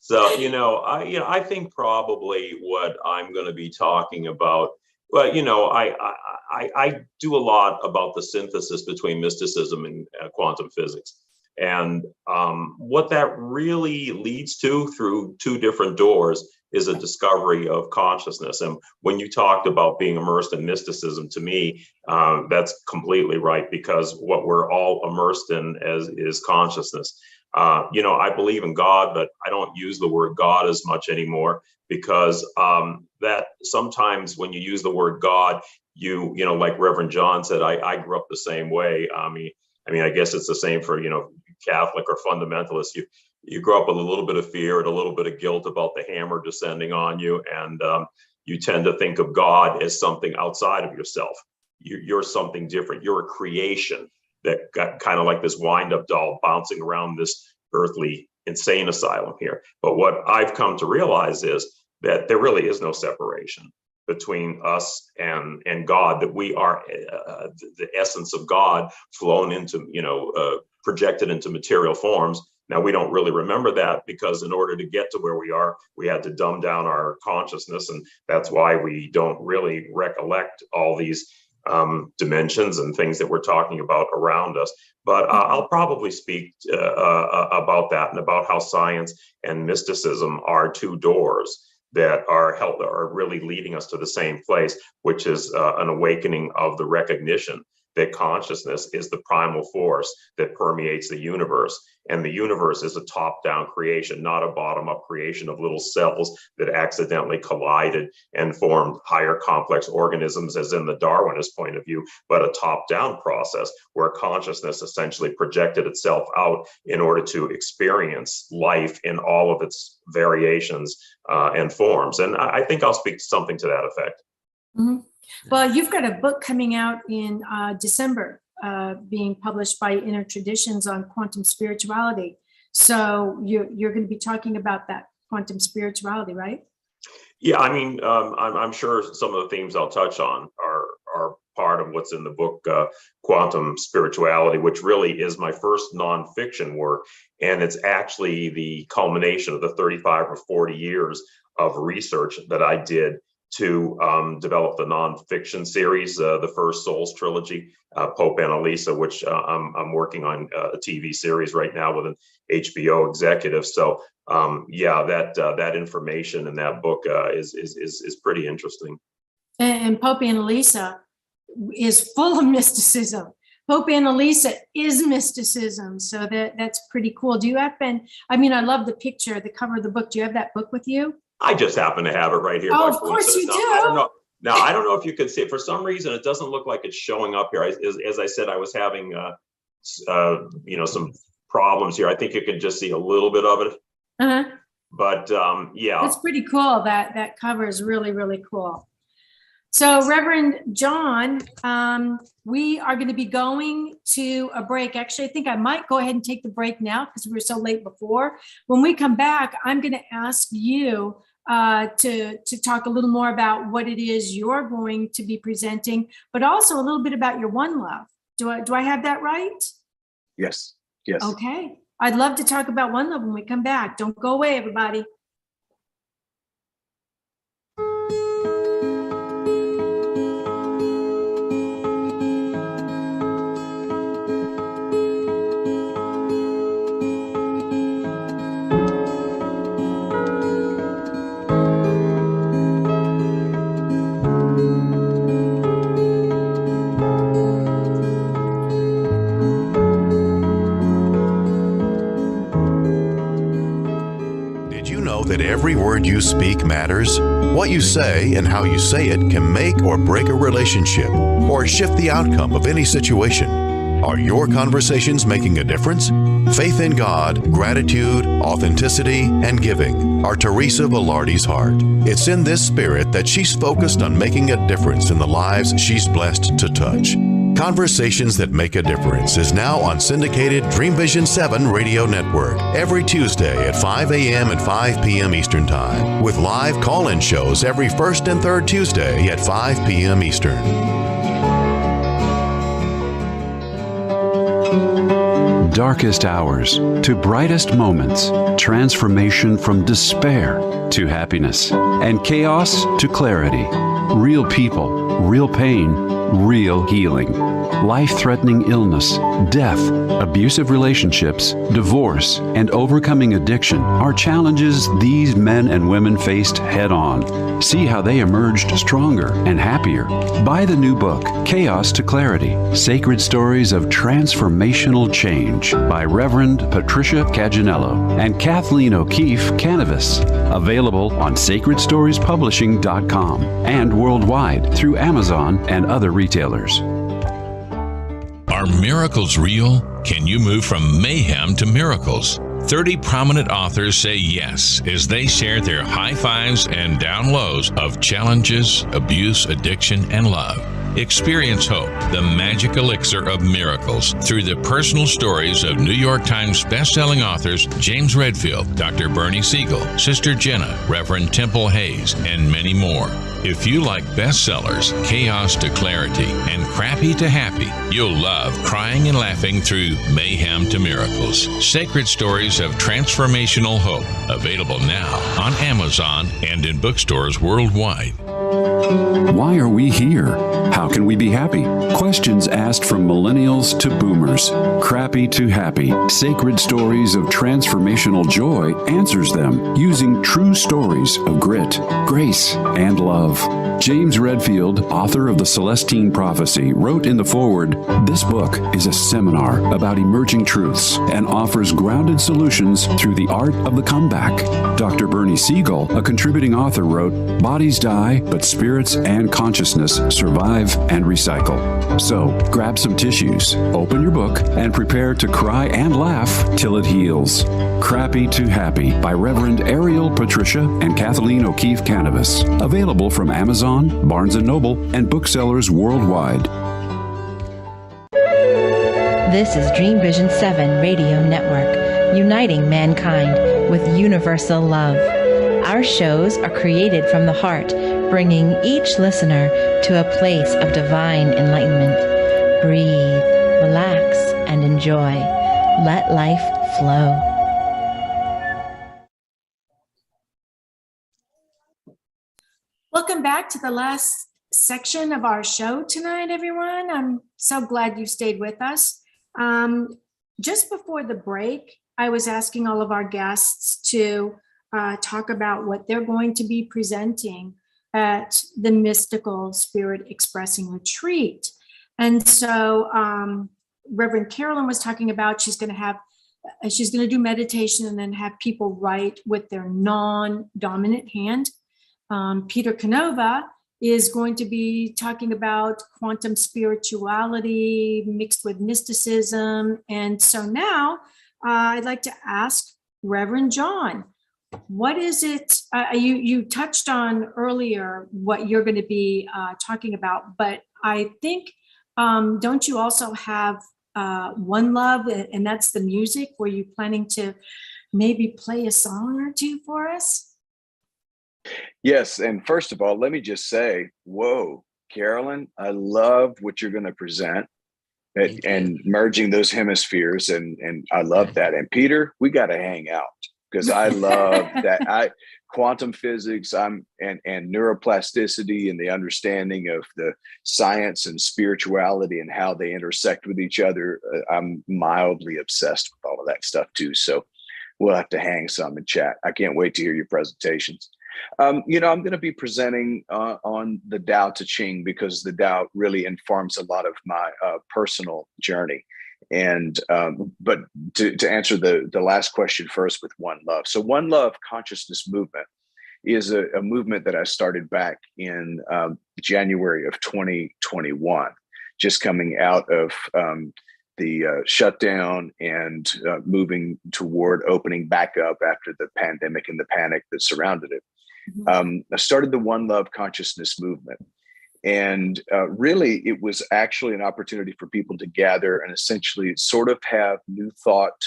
So, I think probably what I'm going to be talking about, well, I do a lot about the synthesis between mysticism and quantum physics. And what that really leads to through two different doors is a discovery of consciousness. And when you talked about being immersed in mysticism, to me, that's completely right, because what we're all immersed in is consciousness. I believe in God, but I don't use the word God as much anymore, because that sometimes when you use the word God, like Reverend Jon said, I grew up the same way. I mean, I guess it's the same for, Catholic or fundamentalist. You grow up with a little bit of fear and a little bit of guilt about the hammer descending on you. And you tend to think of God as something outside of yourself. You're something different. You're a creation that got kind of like this wind-up doll bouncing around this earthly insane asylum here. But what I've come to realize is that there really is no separation between us and God, that we are the essence of God flown into, projected into material forms. Now, we don't really remember that, because in order to get to where we are, we had to dumb down our consciousness. And that's why we don't really recollect all these dimensions and things that we're talking about around us. But I'll probably speak about that, and about how science and mysticism are two doors that are really leading us to the same place, which is an awakening of the recognition that consciousness is the primal force that permeates the universe. And the universe is a top-down creation, not a bottom-up creation of little cells that accidentally collided and formed higher complex organisms, as in the Darwinist point of view, but a top-down process where consciousness essentially projected itself out in order to experience life in all of its variations and forms. And I think I'll speak something to that effect. Mm-hmm. Well, you've got a book coming out in December, being published by Inner Traditions on quantum spirituality. So you're going to be talking about that quantum spirituality, right? Yeah, I mean, I'm sure some of the themes I'll touch on are part of what's in the book, Quantum Spirituality, which really is my first nonfiction work. And it's actually the culmination of the 35 or 40 years of research that I did to develop the nonfiction series, the First Souls trilogy, Pope Annalisa, which I'm working on a TV series right now with an HBO executive. So that information in that book is pretty interesting. And Pope Annalisa is full of mysticism. Pope Annalisa is mysticism. So that's pretty cool. Do you happen, I love the picture, the cover of the book. Do you have that book with you? I just happen to have it right here. Oh, of course you do. I don't know. Now, I don't know if you can see it. For some reason, it doesn't look like it's showing up here. As I said, I was having, some problems here. I think you can just see a little bit of it. Uh-huh. But yeah. It's pretty cool. That cover is really, really cool. So, Reverend Jon, we are going to be going to a break. Actually, I think I might go ahead and take the break now because we were so late before. When we come back, I'm going to ask you to talk a little more about what it is you're going to be presenting, but also a little bit about your One Love. Do I have that right? Yes. Okay. I'd love to talk about One Love when we come back. Don't go away, everybody. that every word you speak matters? What you say and how you say it can make or break a relationship or shift the outcome of any situation. Are your conversations making a difference? Faith in God, gratitude, authenticity, and giving are Teresa Velarde's heart. It's in this spirit that she's focused on making a difference in the lives she's blessed to touch. Conversations That Make a Difference is now on syndicated Dream Vision 7 radio network every Tuesday at 5 a.m. and 5 p.m. Eastern Time, with live call-in shows every first and third Tuesday at 5 p.m. Eastern. Darkest hours to brightest moments, transformation from despair to happiness, and chaos to clarity. Real people, real pain, real healing. Life-threatening illness, death, abusive relationships, divorce, and overcoming addiction are challenges these men and women faced head-on. See how they emerged stronger and happier. Buy the new book, Chaos to Clarity, Sacred Stories of Transformational Change by Reverend Patricia Caginello and Kathleen O'Keefe Kanavos. Available on sacredstoriespublishing.com and worldwide through Amazon and other retailers. Are miracles real? Can you move from mayhem to miracles? 30 prominent authors say yes as they share their high fives and down lows of challenges, abuse, addiction, and love. Experience hope, the magic elixir of miracles, through the personal stories of New York Times bestselling authors James Redfield, Dr. Bernie Siegel, Sister Jenna, Reverend Temple Hayes, and many more. If you like bestsellers, Chaos to Clarity, and Crappy to Happy, you'll love crying and laughing through Mayhem to Miracles. Sacred Stories of Transformational Hope. Available now on Amazon and in bookstores worldwide. Why are we here? How can we be happy? Questions asked from millennials to boomers. Crappy to Happy, Sacred Stories of Transformational Joy answers them using true stories of grit, grace, and love. James Redfield, author of The Celestine Prophecy, wrote in the foreword, "This book is a seminar about emerging truths and offers grounded solutions through the art of the comeback." Dr. Bernie Siegel, a contributing author, wrote, "Bodies die, but spirits and consciousness survive and recycle." So, grab some tissues, open your book, and prepare to cry and laugh till it heals. Crappy to Happy by Reverend Ariel Patricia and Kathleen O'Keefe Kanavos. Available from Amazon, Barnes & Noble, and booksellers worldwide. This is Dream Vision 7 Radio Network, uniting mankind with universal love. Our shows are created from the heart, bringing each listener to a place of divine enlightenment. Breathe, relax, and enjoy. Let life flow. Welcome back to the last section of our show tonight, everyone. I'm so glad you stayed with us. Just before the break, I was asking all of our guests to talk about what they're going to be presenting at the Mystical Spirit Expressing Retreat. And so Reverend Carolyn was talking about she's going to do meditation and then have people write with their non-dominant hand. Peter Canova is going to be talking about quantum spirituality mixed with mysticism. And so now I'd like to ask Reverend Jon, what is it? You touched on earlier what you're going to be talking about, but I think, don't you also have one love, and that's the music? Were you planning to maybe play a song or two for us? Yes. And first of all, let me just say, whoa, Carolyn, I love what you're going to present and merging those hemispheres. And I love that. And Peter, we got to hang out because I love that. Quantum physics, and neuroplasticity and the understanding of the science and spirituality and how they intersect with each other. I'm mildly obsessed with all of that stuff too. So we'll have to hang some and chat. I can't wait to hear your presentations. I'm going to be presenting on the Tao Te Ching because the Tao really informs a lot of my personal journey. And but to answer the last question first with One Love. So One Love Consciousness Movement is a movement that I started back in January of 2021, just coming out of the shutdown and moving toward opening back up after the pandemic and the panic that surrounded it. I started the One Love Consciousness Movement. And really, it was actually an opportunity for people to gather and essentially sort of have new thought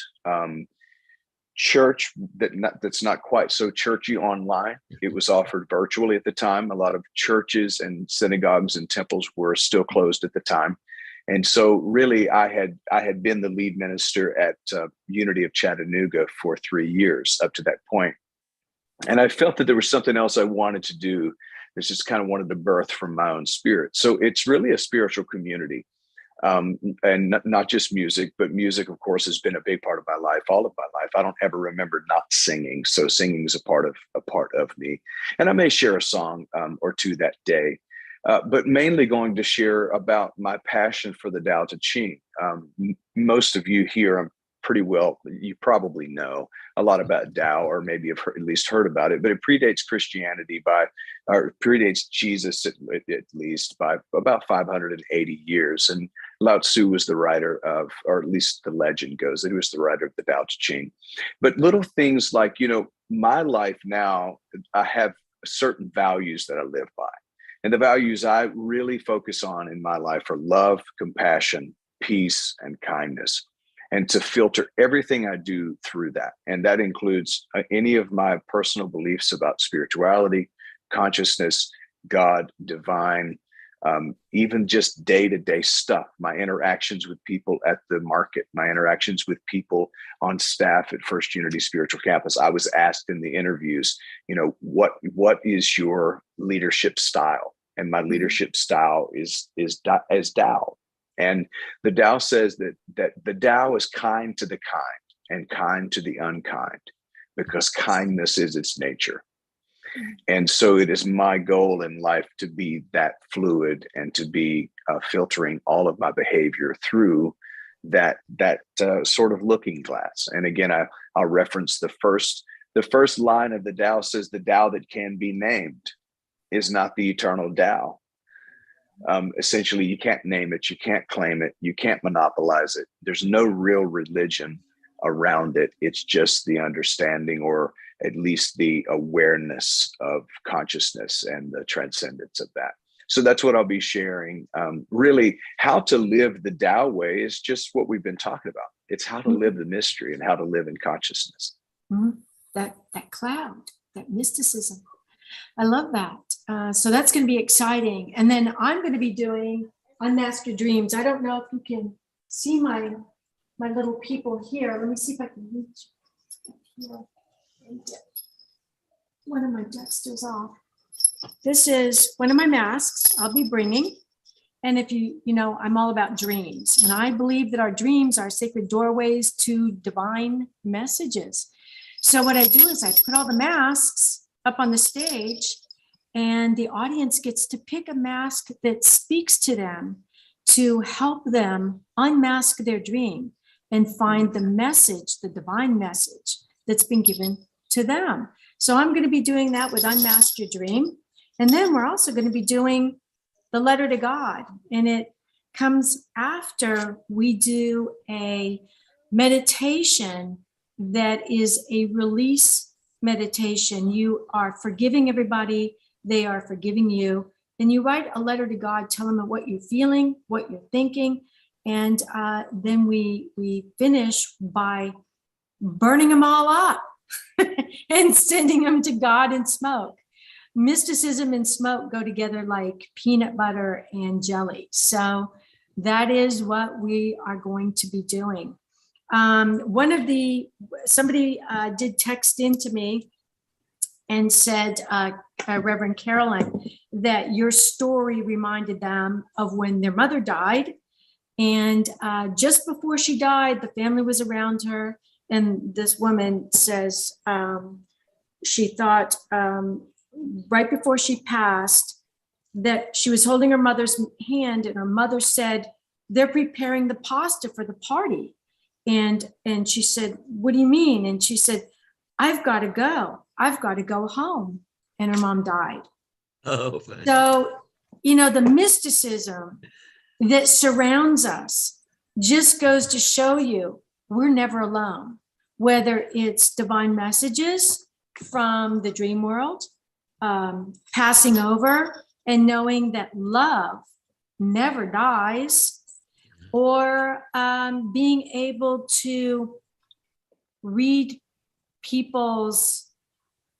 church that's not quite so churchy online. It was offered virtually at the time. A lot of churches and synagogues and temples were still closed at the time. And so really, I had been the lead minister at Unity of Chattanooga for 3 years up to that point. And I felt that there was something else I wanted to do. This just kind of wanted to birth from my own spirit. So it's really a spiritual community, and not just music, but music, of course, has been a big part of my life, all of my life. I don't ever remember not singing. So singing is a part of me. And I may share a song or two that day, but mainly going to share about my passion for the Tao Te Ching. Most of you here, pretty well, you probably know a lot about Tao, or maybe have at least heard about it, but it predates Christianity or predates Jesus at least by about 580 years. And Lao Tzu was the writer of, or at least the legend goes that he was the writer of the Tao Te Ching. But little things like, my life now, I have certain values that I live by. And the values I really focus on in my life are love, compassion, peace, and kindness. And to filter everything I do through that. And that includes any of my personal beliefs about spirituality, consciousness, God, divine, even just day-to-day stuff, my interactions with people at the market, my interactions with people on staff at First Unity Spiritual Campus. I was asked in the interviews, what is your leadership style? And my leadership style is Tao. And the Tao says that the Tao is kind to the kind and kind to the unkind, because kindness is its nature. And so it is my goal in life to be that fluid and to be filtering all of my behavior through that sort of looking glass. And again, I'll reference the first line of the Tao says, the Tao that can be named is not the eternal Tao. Essentially, you can't name it, you can't claim it, you can't monopolize it. There's no real religion around it. It's just the understanding, or at least the awareness of consciousness and the transcendence of that. So that's what I'll be sharing. Really, how to live the Tao way is just what we've been talking about. It's how to live the mystery and how to live in consciousness. Mm-hmm. That cloud, that mysticism. I love that. So that's going to be exciting. And then I'm going to be doing Unmask Your Dreams. I don't know if you can see my little people here. Let me see if I can reach here and get one of my dexters off. This is one of my masks I'll be bringing. And if I'm all about dreams. And I believe that our dreams are sacred doorways to divine messages. So what I do is I put all the masks up on the stage, and the audience gets to pick a mask that speaks to them to help them unmask their dream and find the message, the divine message that's been given to them. So I'm going to be doing that with Unmask Your Dream. And then we're also going to be doing the letter to God. And it comes after we do a meditation that is a release meditation. You are forgiving everybody. They are forgiving you. And you write a letter to God, telling them what you're feeling, what you're thinking. And then we finish by burning them all up and sending them to God in smoke. Mysticism and smoke go together like peanut butter and jelly. So that is what we are going to be doing. Somebody did text into me and said, Reverend Carolyn, that your story reminded them of when their mother died. And just before she died, the family was around her. And this woman says she thought right before she passed that she was holding her mother's hand, and her mother said, they're preparing the pasta for the party. And she said, what do you mean? And she said, I've got to go home. And her mom died. Oh, funny. So, the mysticism that surrounds us just goes to show you we're never alone, whether it's divine messages from the dream world, passing over and knowing that love never dies, or being able to read people's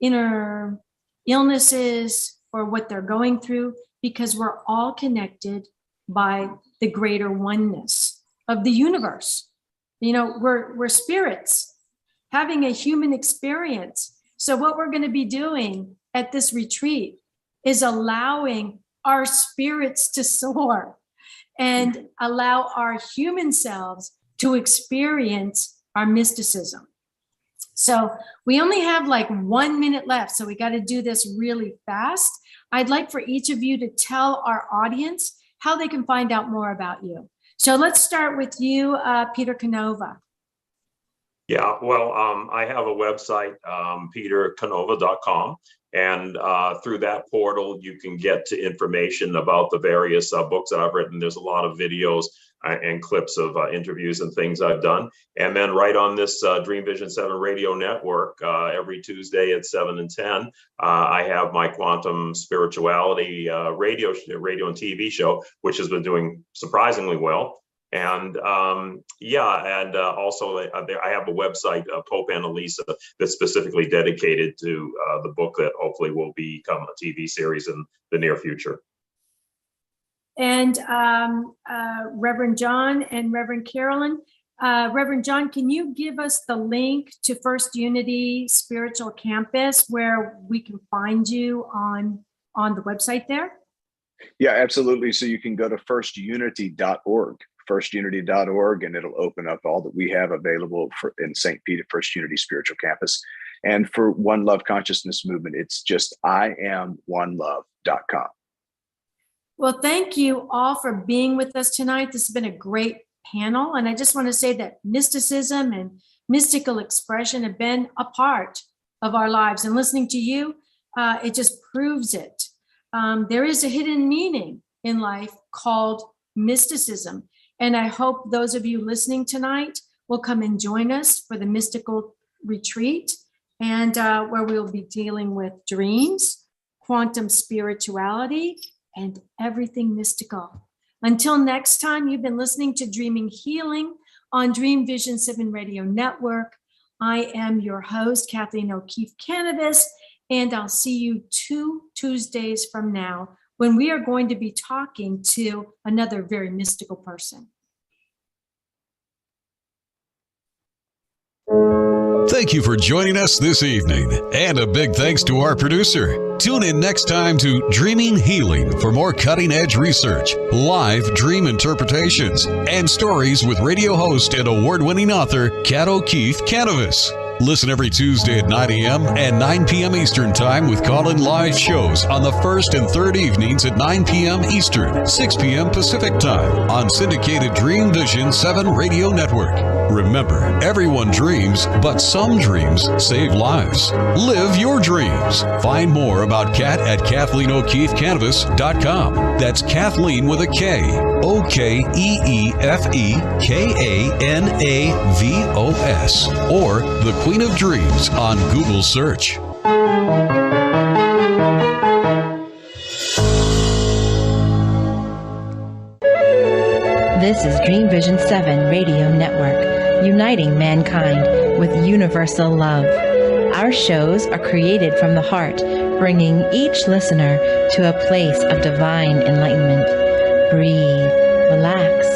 inner illnesses or what they're going through, because we're all connected by the greater oneness of the universe. We're spirits having a human experience. So what we're going to be doing at this retreat is allowing our spirits to soar and allow our human selves to experience our mysticism. So we only have like 1 minute left, so we got to do this really fast. I'd like for each of you to tell our audience how they can find out more about you. So let's start with you, Peter Canova. Yeah, well, I have a website, petercanova.com. And through that portal, you can get to information about the various books that I've written. There's a lot of videos and clips of interviews and things I've done. And then right on this Dream Vision 7 radio network, every Tuesday at 7 and 10, I have my quantum spirituality radio and TV show, which has been doing surprisingly well. And also I have a website, Pope Annalisa, that's specifically dedicated to the book that hopefully will become a TV series in the near future. And Reverend Jon and Reverend Carolyn. Reverend Jon, can you give us the link to First Unity Spiritual Campus where we can find you on the website there? Yeah, absolutely. So you can go to firstunity.org. firstunity.org, and it'll open up all that we have available in St. Peter First Unity Spiritual Campus. And for One Love Consciousness Movement, it's just IamOneLove.com. Well, thank you all for being with us tonight. This has been a great panel. And I just want to say that mysticism and mystical expression have been a part of our lives. And listening to you, it just proves it. There is a hidden meaning in life called mysticism. And I hope those of you listening tonight will come and join us for the mystical retreat, and where we'll be dealing with dreams, quantum spirituality, and everything mystical. Until next time, you've been listening to Dreaming Healing on Dream Vision 7 Radio Network. I am your host, Kathleen O'Keefe Kanavos, and I'll see you 2 Tuesdays from now, when we are going to be talking to another very mystical person. Thank you for joining us this evening, and a big thanks to our producer. Tune in next time to Dreaming Healing for more cutting-edge research, live dream interpretations, and stories with radio host and award-winning author Kat O'Keefe Kanavos. Listen every Tuesday at 9 a.m. and 9 p.m. Eastern Time with call-in live shows on the first and third evenings at 9 p.m. Eastern, 6 p.m. Pacific Time on syndicated Dream Vision 7 Radio Network. Remember, everyone dreams, but some dreams save lives. Live your dreams. Find more about Kat at KathleenO'KeefeKanavos.com. That's Kathleen with a K. OKEEFEKANAVOS. Or The Queen of Dreams on Google search. This is Dream Vision 7 Radio Network, uniting mankind with universal love. Our shows are created from the heart, bringing each listener to a place of divine enlightenment. Breathe, relax,